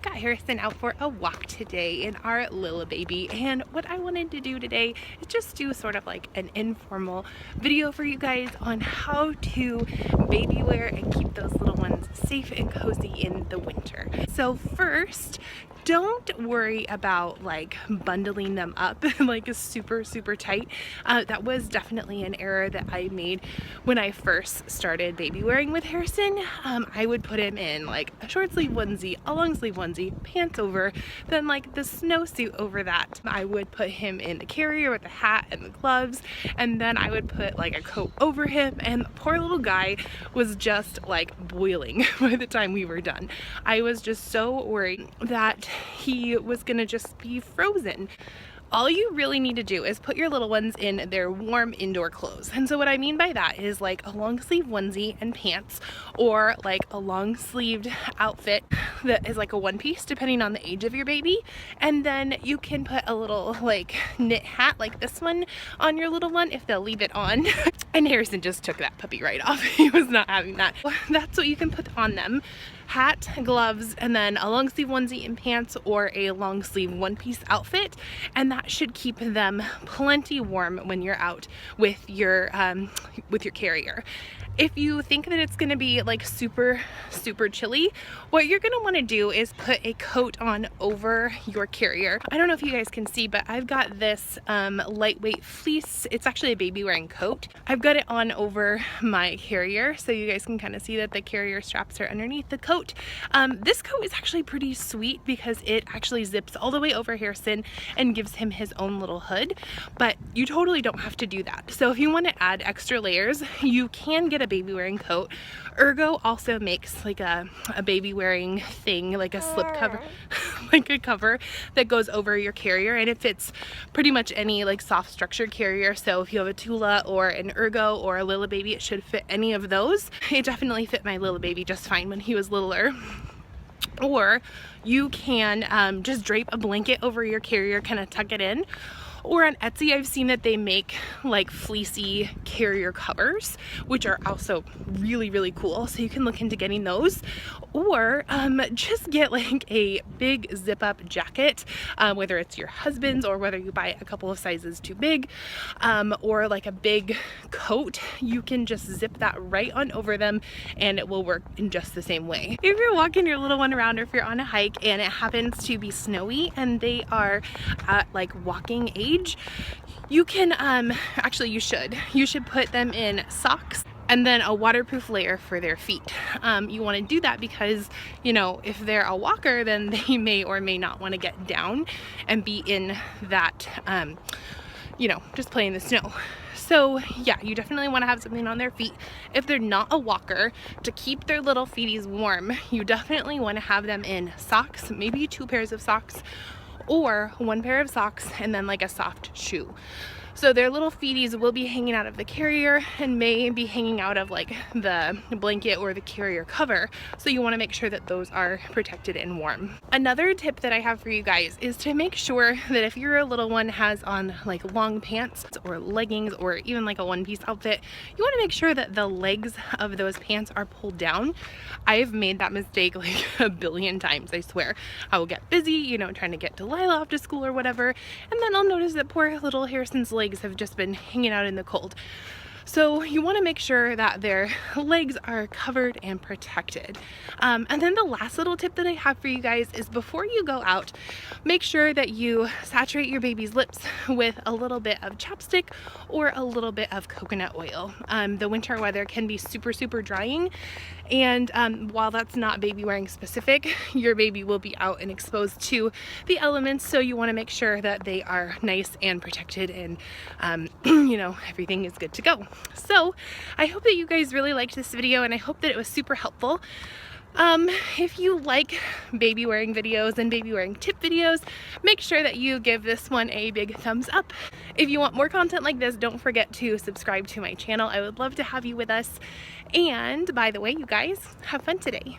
got Harrison out for a walk today in our little baby, and what I wanted to do today is just do sort of like an informal video for you guys on how to baby wear and keep those little ones safe and cozy in the winter. So first, don't worry about like bundling them up like super tight. That was definitely an error that I made when I first started baby wearing with Harrison. I would put him in like a short sleeve onesie, a long sleeve onesie, pants over, then like the snowsuit over that. I would put him in the carrier with the hat and the gloves, and then I would put like a coat over him, and the poor little guy was just like boiling by the time we were done. I was just so worried that he was gonna just be frozen. All you really need to do is put your little ones in their warm indoor clothes. And so what I mean by that is like a long sleeve onesie and pants, or like a long sleeved outfit that is like a one piece depending on the age of your baby. And then you can put a little like knit hat like this one on your little one if they'll leave it on. And Harrison just took that puppy right off. He was not having that. That's what you can put on them. Hat, gloves, and then a long sleeve onesie and pants, or a long sleeve one piece outfit, and that should keep them plenty warm when you're out with your carrier. If you think that it's going to be like super chilly, what you're going to want to do is put a coat on over your carrier. I don't know if you guys can see, but I've got this lightweight fleece. It's actually a baby wearing coat. I've got it on over my carrier so you guys can kind of see that the carrier straps are underneath the coat. This coat is actually pretty sweet because it actually zips all the way over Harrison and gives him his own little hood, but you totally don't have to do that. So if you want to add extra layers, you can get a baby wearing coat. Ergo also makes like a baby wearing thing, like a slip cover, like a cover that goes over your carrier, and it fits pretty much any like soft structured carrier. So if you have a Tula or an Ergo or a Lila baby, it should fit any of those. It definitely fit my Lila baby just fine when he was littler. Or you can just drape a blanket over your carrier, kind of tuck it in. Or on Etsy, I've seen that they make like fleecy carrier covers, which are also really cool. So you can look into getting those. Or just get like a big zip up jacket, whether it's your husband's or whether you buy a couple of sizes too big, or like a big coat. You can just zip that right on over them and it will work in just the same way. If you're walking your little one around, or if you're on a hike and it happens to be snowy and they are at like walking age, you can actually you should put them in socks and then a waterproof layer for their feet. You want to do that because, you know, if they're a walker, then they may or may not want to get down and be in that, you know, just play in the snow. So yeah, you definitely want to have something on their feet. If they're not a walker, to keep their little feeties warm, you definitely want to have them in socks, maybe 2 pairs of socks, or 1 pair of socks and then like a soft shoe. So their little feeties will be hanging out of the carrier and may be hanging out of like the blanket or the carrier cover. So you want to make sure that those are protected and warm. Another tip that I have for you guys is to make sure that if your little one has on like long pants or leggings or even like a one-piece outfit, you want to make sure that the legs of those pants are pulled down. I've made that mistake like a billion times, I swear. I will get busy, you know, trying to get Delilah off to school or whatever, and then I'll notice that poor little Harrison's legs have just been hanging out in the cold. So you want to make sure that their legs are covered and protected. And then the last little tip that I have for you guys is before you go out, make sure that you saturate your baby's lips with a little bit of chapstick or a little bit of coconut oil. The winter weather can be super drying, and while that's not baby wearing specific, your baby will be out and exposed to the elements, so you want to make sure that they are nice and protected and you know, everything is good to go. So I hope that you guys really liked this video, and I hope that it was super helpful. If you like baby wearing videos and baby wearing tip videos, make sure that you give this one a big thumbs up. If you want more content like this, don't forget to subscribe to my channel. I would love to have you with us. And by the way, you guys, have fun today.